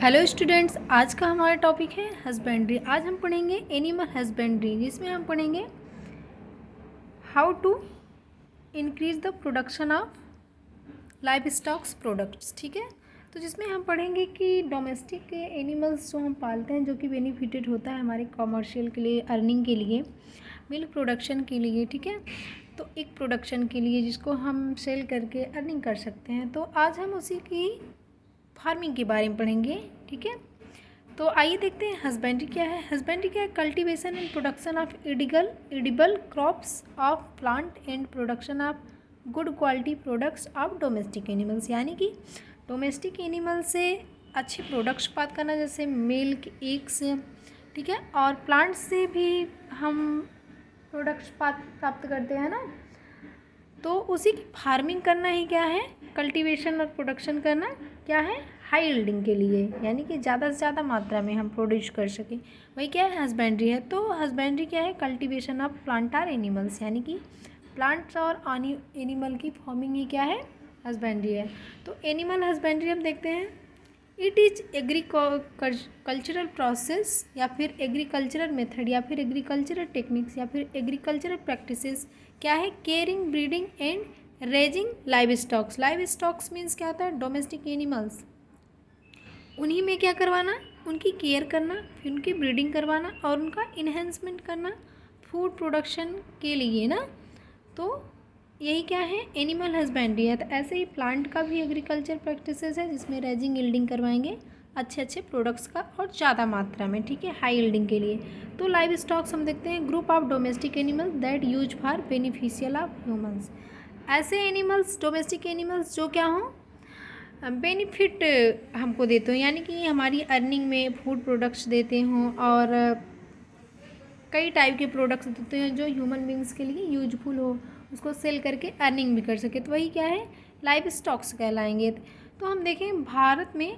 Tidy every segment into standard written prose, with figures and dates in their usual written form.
Hello students, आज का हमारा टॉपिक है हस्बेंड्री। आज हम पढ़ेंगे एनिमल हस्बेंड्री, जिसमें हम पढ़ेंगे how to increase the production of livestocks products. ठीक है, तो जिसमें हम पढ़ेंगे कि डोमेस्टिक एनिमल्स जो हम पालते हैं, जो कि बेनिफिटेड होता है हमारे कॉमर्शियल के लिए, अर्निंग के लिए, मिल्क प्रोडक्शन के लिए। ठीक है, तो एक प्रोडक्शन के लिए जिसको हम सेल करके अर्निंग कर सकते हैं। तो आज हम उसी की फार्मिंग के बारे में पढ़ेंगे। ठीक है, तो आइए देखते हैं हस्बेंड्री क्या है। हस्बेंड्री क्या है? Cultivation and production of edible crops of plant and production of good quality products of domestic animals. यानी कि डोमेस्टिक एनिमल से अच्छे प्रोडक्ट्स प्राप्त करना, जैसे मिल्क, एग्स। ठीक है, और प्लांट से भी हम प्रोडक्ट्स प्राप्त करते हैं ना, तो उसी की फार्मिंग करना ही क्या है, कल्टीवेशन और प्रोडक्शन करना क्या है, हाई यील्डिंग के लिए, यानी कि ज़्यादा से ज़्यादा मात्रा में हम प्रोड्यूस कर सकें, वही क्या है, हस्बेंड्री है। तो हस्बेंड्री क्या है, कल्टीवेशन ऑफ प्लांट और एनिमल्स, यानी कि प्लांट्स और एनिमल की फार्मिंग ही क्या है, हस्बेंड्री है। तो एनिमल हस्बेंड्री हम देखते हैं, इट इज़ एग्रीकल्चरल प्रोसेस या फिर एग्रीकल्चरल मेथड या फिर एग्रीकल्चरल टेक्निक्स या फिर एग्रीकल्चरल प्रैक्टिसेस क्या है, caring, breeding and raising live stocks. Live stocks means क्या होता है, डोमेस्टिक एनिमल्स। उन्हीं में क्या करवाना, उनकी केयर करना, फिर उनकी ब्रीडिंग करवाना और उनका इन्हेंसमेंट करना फूड प्रोडक्शन के लिए ना। तो यही क्या है, एनिमल हस्बेंड्री है। तो ऐसे ही प्लांट का भी एग्रीकल्चर प्रैक्टिसेस है, जिसमें रेजिंग यील्डिंग करवाएंगे अच्छे अच्छे प्रोडक्ट्स का और ज़्यादा मात्रा में। ठीक है, हाई यील्डिंग के लिए। तो लाइव स्टॉक्स हम देखते हैं, group of domestic animal that use for beneficial of humans. ऐसे एनिमल्स, डोमेस्टिक एनिमल्स जो क्या हों, बेनिफिट हमको देते हो, यानी कि हमारी अर्निंग में फूड प्रोडक्ट्स देते हों और कई टाइप के प्रोडक्ट्स देते हैं जो ह्यूमन बींग्स के लिए यूजफुल हो, उसको सेल करके अर्निंग भी कर सके, तो वही क्या है, लाइव स्टॉक्स कहलाएंगे। तो हम देखें, भारत में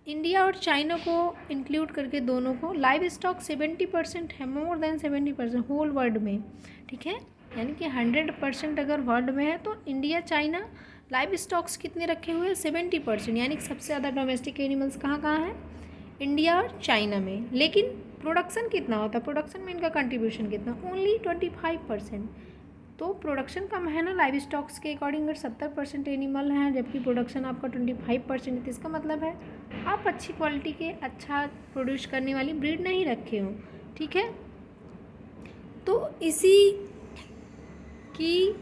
इंडिया और चाइना को इंक्लूड करके दोनों को लाइव स्टॉक 70% है, मोर देन 70% होल वर्ल्ड में। ठीक है, यानी कि 100% अगर वर्ल्ड में है तो इंडिया चाइना लाइव स्टॉक्स कितने रखे हुए हैं, 70%। यानी कि सबसे ज़्यादा डोमेस्टिक एनिमल्स कहाँ कहाँ हैं, इंडिया और चाइना में। लेकिन प्रोडक्शन कितना होता है, प्रोडक्शन में इनका कंट्रीब्यूशन कितना, ओनली 25%। तो प्रोडक्शन कम है ना लाइव स्टॉक्स के अकॉर्डिंग, अगर 70% एनिमल हैं जबकि प्रोडक्शन आपका 25% है, तो इसका मतलब है आप अच्छी क्वालिटी के, अच्छा प्रोड्यूस करने वाली ब्रीड नहीं रखे हो। ठीक है, तो इसी की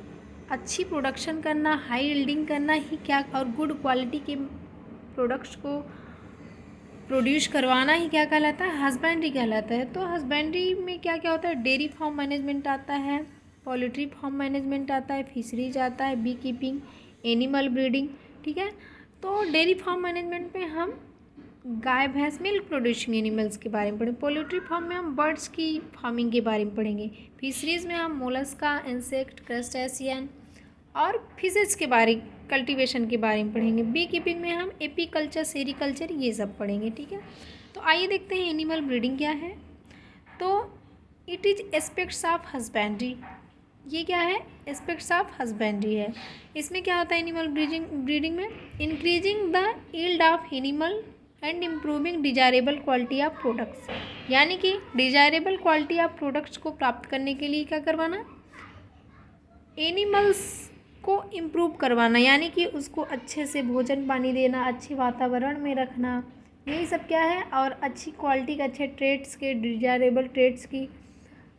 अच्छी प्रोडक्शन करना, हाई यील्डिंग करना ही क्या, और गुड क्वालिटी के प्रोडक्ट्स को प्रोड्यूस करवाना ही क्या कहलाता है, हस्बेंड्री कहलाता है। तो हस्बेंड्री में क्या क्या होता है, डेयरी फार्म मैनेजमेंट आता है, पोल्ट्री फार्म मैनेजमेंट आता है, फिशरीज आता है, बी कीपिंग, एनिमल ब्रीडिंग। ठीक है, तो डेयरी फार्म मैनेजमेंट में हम गाय भैंस, मिल्क प्रोड्यूसिंग एनिमल्स के बारे में पढ़ें। पोल्ट्री फार्म में हम बर्ड्स की फार्मिंग के बारे में पढ़ेंगे। फिशरीज में हम मोलस्का, इंसेक्ट, क्रस्टेशियन और फिशेज के बारे, कल्टीवेशन के बारे में पढ़ेंगे। बी कीपिंग में हम एपीकल्चर, सेरीकल्चर, ये सब पढ़ेंगे। ठीक है, तो आइए देखते हैं एनिमल ब्रीडिंग क्या है। तो it is aspects of husbandry, ये क्या है, एस्पेक्ट्स ऑफ हस्बेंड्री है। इसमें क्या होता है एनिमल ब्रीडिंग में, increasing the yield of animal and improving desirable quality of products. यानी कि डिजायरेबल क्वालिटी ऑफ प्रोडक्ट्स को प्राप्त करने के लिए क्या करवाना, एनिमल्स को इम्प्रूव करवाना, यानी कि उसको अच्छे से भोजन पानी देना, अच्छे वातावरण में रखना, यही सब क्या है। और अच्छी क्वालिटी के, अच्छे ट्रेड्स के, डिजायरेबल ट्रेड्स की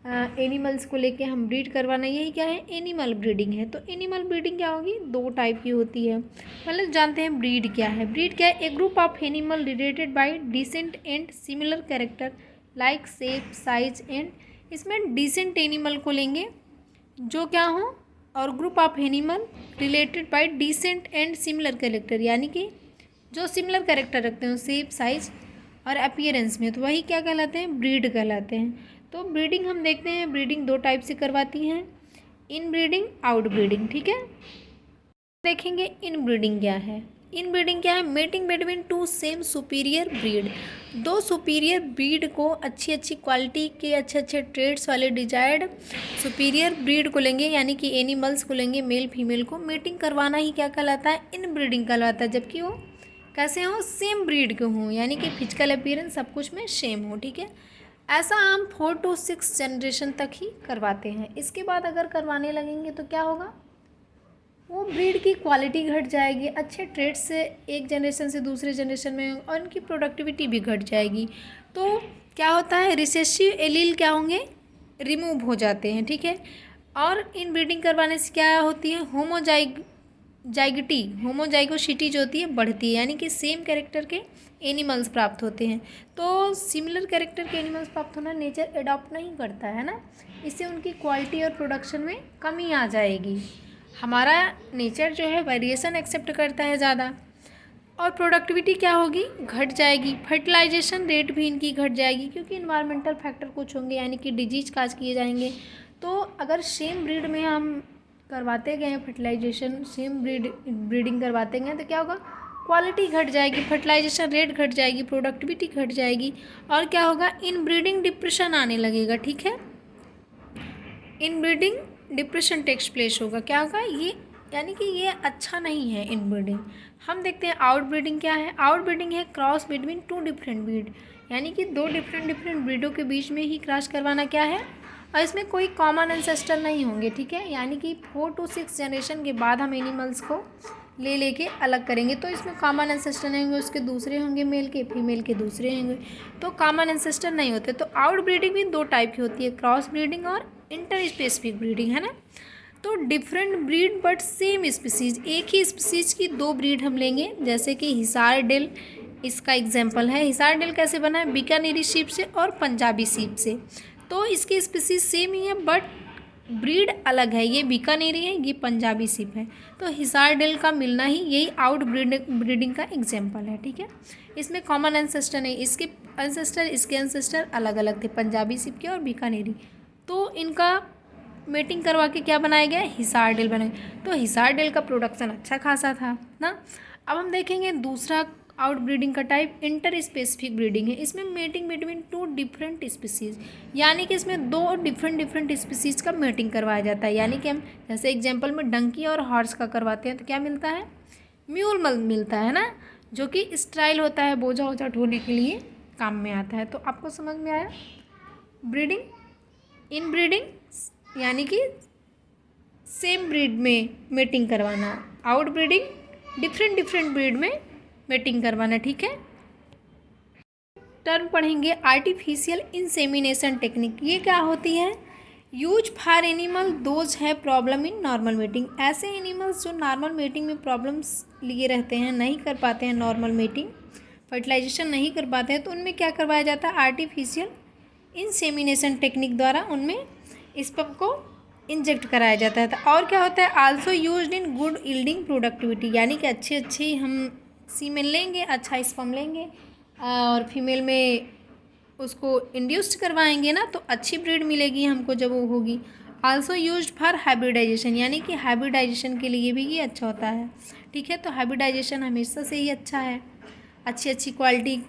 एनिमल्स को लेके हम ब्रीड करवाना, यही क्या है, एनिमल ब्रीडिंग है। तो एनिमल ब्रीडिंग क्या होगी, दो टाइप की होती है। पहले जानते हैं ब्रीड क्या है। ब्रीड क्या है, a group of animal related by descent and similar character like shape, size and. इसमें डिसेंट एनिमल को लेंगे जो क्या हो, और group of animal related by descent and similar character, यानी कि जो सिमिलर कैरेक्टर रखते हैं शेप, साइज और अपीयरेंस में, तो वही क्या कहलाते हैं, ब्रीड कहलाते हैं। तो ब्रीडिंग हम देखते हैं, ब्रीडिंग दो टाइप से करवाती हैं, इन ब्रीडिंग, आउट ब्रीडिंग। ठीक है, देखेंगे इन ब्रीडिंग क्या है। इन ब्रीडिंग क्या है, mating between two same superior breed, दो सुपीरियर ब्रीड को अच्छी अच्छी क्वालिटी के, अच्छे अच्छे ट्रेड्स वाले डिजायर्ड सुपीरियर ब्रीड को लेंगे, यानी कि एनिमल्स को लेंगे, मेल फीमेल को मेटिंग करवाना ही क्या कहलाता है, इन ब्रीडिंग कहलाता है। जबकि वो कैसे हों, सेम ब्रीड के हों, यानी कि फिजिकल अपीयरेंस सब कुछ में सेम हो, ठीक है। ऐसा हम 4 to 6 जनरेशन तक ही करवाते हैं। इसके बाद अगर करवाने लगेंगे तो क्या होगा, वो ब्रीड की क्वालिटी घट जाएगी, अच्छे ट्रेड्स से एक जनरेशन से दूसरे जनरेशन में, और उनकी प्रोडक्टिविटी भी घट जाएगी। तो क्या होता है, रिसेसिव एलील क्या होंगे, रिमूव हो जाते हैं, ठीक है। और इन ब्रीडिंग करवाने से क्या होती है, होमोजाइगोसिटी जो होती है बढ़ती है, यानी कि सेम कैरेक्टर के एनिमल्स प्राप्त होते हैं। तो सिमिलर कैरेक्टर के एनिमल्स प्राप्त होना नेचर एडॉप्ट नहीं करता है ना, इससे उनकी क्वालिटी और प्रोडक्शन में कमी आ जाएगी। हमारा नेचर जो है वेरिएशन एक्सेप्ट करता है ज़्यादा, और प्रोडक्टिविटी क्या होगी, घट जाएगी। फर्टिलाइजेशन रेट भी इनकी घट जाएगी, क्योंकि इन्वायरमेंटल फैक्टर कुछ होंगे, यानी कि डिजीज काज किए जाएंगे। तो अगर सेम ब्रीड में हम करवाते गए फर्टिलाइजेशन, सेम ब्रीडिंग करवाते गए, तो क्या होगा, क्वालिटी घट जाएगी, फर्टिलाइजेशन रेट घट जाएगी, प्रोडक्टिविटी घट जाएगी, और क्या होगा, इन ब्रीडिंग डिप्रेशन आने लगेगा, ठीक है। Inbreeding depression takes place होगा, क्या होगा ये, यानी कि ये अच्छा नहीं है इन ब्रीडिंग। हम देखते हैं आउट ब्रीडिंग क्या है। आउट ब्रीडिंग है क्रॉस बिटवीन 2 डिफरेंट ब्रीड, यानी कि 2 डिफरेंट ब्रीडों के बीच में ही क्रॉस करवाना क्या है, और इसमें कोई कॉमन एंसेस्टर नहीं होंगे, ठीक है। यानी कि 4 to 6 जनरेशन के बाद हम एनिमल्स को लेके अलग करेंगे, तो इसमें कॉमन एंसेस्टर नहीं होंगे, उसके दूसरे होंगे मेल के, फीमेल के दूसरे होंगे, तो कॉमन एंसेस्टर नहीं होते। तो आउट ब्रीडिंग भी 2 टाइप की होती है, क्रॉस ब्रीडिंग और इंटर स्पेसिफिक ब्रीडिंग, है ना। तो different breed but same species, एक ही स्पीसीज की 2 ब्रीड हम लेंगे, जैसे कि हिसार डेल इसका एग्जाम्पल है। हिसार डेल कैसे बना है, बीकानेरी शीप से और पंजाबी शीप से। तो इसकी स्पीसीज सेम ही है बट ब्रीड अलग है, ये बीकानेरी है, ये पंजाबी शीप है। तो हिसार डेल का मिलना ही यही आउट ब्रीडिंग का एग्जाम्पल है, ठीक है। इसमें कॉमन एंसेस्टर नहीं, इसके एंसेस्टर अलग अलग थे, पंजाबी शीप के और बीकानेरी। तो इनका मेटिंग करवा के क्या बनाया गया, हिसार डेल बनाया। तो हिसार डेल का प्रोडक्शन अच्छा खासा था ना। अब हम देखेंगे दूसरा आउट ब्रीडिंग का टाइप इंटर स्पेसिफिक ब्रीडिंग है। इसमें मेटिंग बिटवीन 2 डिफरेंट स्पीसीज, यानी कि इसमें 2 डिफरेंट स्पीसीज का मेटिंग करवाया जाता है। यानी कि हम जैसे एग्जांपल में डंकी और हॉर्स का करवाते हैं, तो क्या मिलता है, म्यूल मिलता है ना, जो कि स्टाइल होता है, बोझा वोझा ढोने के लिए काम में आता है। तो आपको समझ में आया, ब्रीडिंग इन ब्रीडिंग यानी कि सेम ब्रीड में मेटिंग करवाना, आउट ब्रीडिंग डिफरेंट ब्रीड में मेटिंग करवाना, ठीक है। टर्म पढ़ेंगे आर्टिफिशियल इंसेमिनेशन टेक्निक, ये क्या होती है, यूज फॉर एनिमल दोज है प्रॉब्लम इन नॉर्मल मेटिंग। ऐसे एनिमल्स जो नॉर्मल मेटिंग में प्रॉब्लम्स लिए रहते हैं, नहीं कर पाते हैं नॉर्मल मेटिंग, फर्टिलाइजेशन नहीं कर पाते हैं, तो उनमें क्या करवाया जाता है, आर्टिफिशियल इंसेमिनेशन टेक्निक द्वारा उनमें स्पर्म को इंजेक्ट कराया जाता है। और क्या होता है, also used in good yielding productivity, यानी कि अच्छी हम सीमेन लेंगे, अच्छा स्पर्म लेंगे और फीमेल में उसको इंड्यूस्ड करवाएंगे ना, तो अच्छी ब्रीड मिलेगी हमको जब वो होगी। आल्सो यूज्ड फॉर हाइब्रिडाइजेशन, यानी कि हाइब्रिडाइजेशन के लिए भी ये अच्छा होता है, ठीक है। तो हाइब्रिडाइजेशन हमेशा से ही अच्छा है, अच्छी क्वालिटी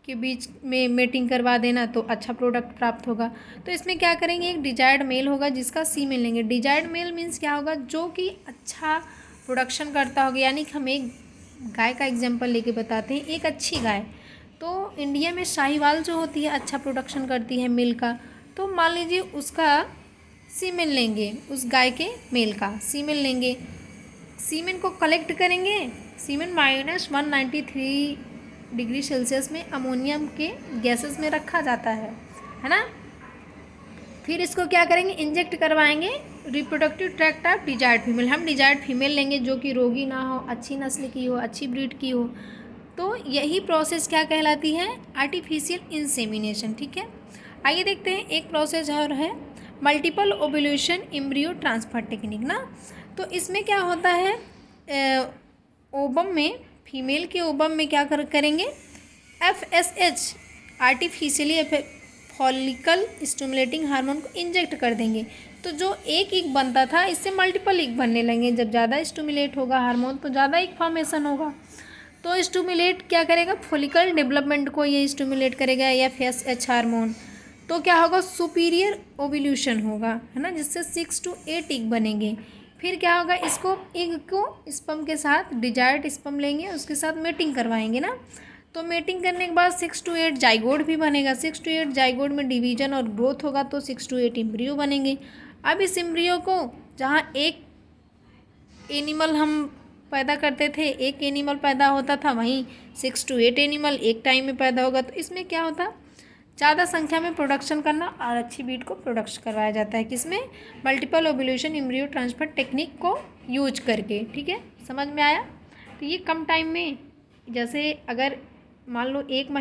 के बीच में मेटिंग करवा देना तो अच्छा प्रोडक्ट प्राप्त होगा। तो इसमें क्या करेंगे, एक डिजायर्ड मेल होगा जिसका सीमेन लेंगे। डिजायर्ड मेल मीन्स क्या होगा, जो कि अच्छा प्रोडक्शन करता होगा। यानी कि हम एक गाय का एग्जांपल लेके बताते हैं, एक अच्छी गाय, तो इंडिया में शाहीवाल जो होती है अच्छा प्रोडक्शन करती है मिल्क का, तो मान लीजिए उसका सीमेन लेंगे, उस गाय के मेल का सीमेन लेंगे, सीमेन को कलेक्ट करेंगे। सीमेन -193 डिग्री सेल्सियस में अमोनियम के गैसेस में रखा जाता है ना। फिर इसको क्या करेंगे, इंजेक्ट करवाएंगे reproductive tract of desired female. हम डिजायर्ड फीमेल लेंगे जो कि रोगी ना हो, अच्छी नस्ल की हो, अच्छी ब्रीड की हो। तो यही प्रोसेस क्या कहलाती है, आर्टिफिशियल इंसेमिनेशन, ठीक है। आइए देखते हैं एक प्रोसेस और है, multiple ovulation embryo transfer technique ना। तो इसमें क्या होता है, ओवम में, फीमेल के ओवम में क्या करेंगे, FSH artificially follicle stimulating hormone को इंजेक्ट कर देंगे। तो जो एक ईग बनता था इससे मल्टीपल ईग बनने लगेंगे। जब ज़्यादा स्टिमुलेट होगा हार्मोन तो ज़्यादा ईग फॉर्मेशन होगा। तो स्टिमुलेट क्या करेगा, फॉलिकल डेवलपमेंट को ये स्टिमुलेट करेगा FSH हार्मोन। तो क्या होगा, सुपीरियर ओव्यूलेशन होगा, है ना, जिससे 6 to 8 ईग बनेंगे। फिर क्या होगा, इसको एग को स्पर्म के साथ डिजायर्ड स्पर्म लेंगे, उसके साथ मेटिंग करवाएंगे ना, तो मेटिंग करने के बाद 6 to 8 जाइगोड भी बनेगा। 6 to 8 जाइगोड में डिवीजन और ग्रोथ होगा तो 6 to 8 एम्ब्रियो बनेंगे। अब इस एम्ब्रियो को जहाँ एक एनिमल हम पैदा करते थे, एक एनिमल पैदा होता था, वहीं 6 to 8 एनिमल एक टाइम में पैदा होगा। तो इसमें क्या होता, ज़्यादा संख्या में प्रोडक्शन करना और अच्छी बीट को प्रोडक्शन करवाया जाता है, किसमें, multiple ovulation embryo transfer technique को यूज करके। ठीक है, समझ में आया। तो ये कम टाइम में, जैसे अगर मान लो 1 महीने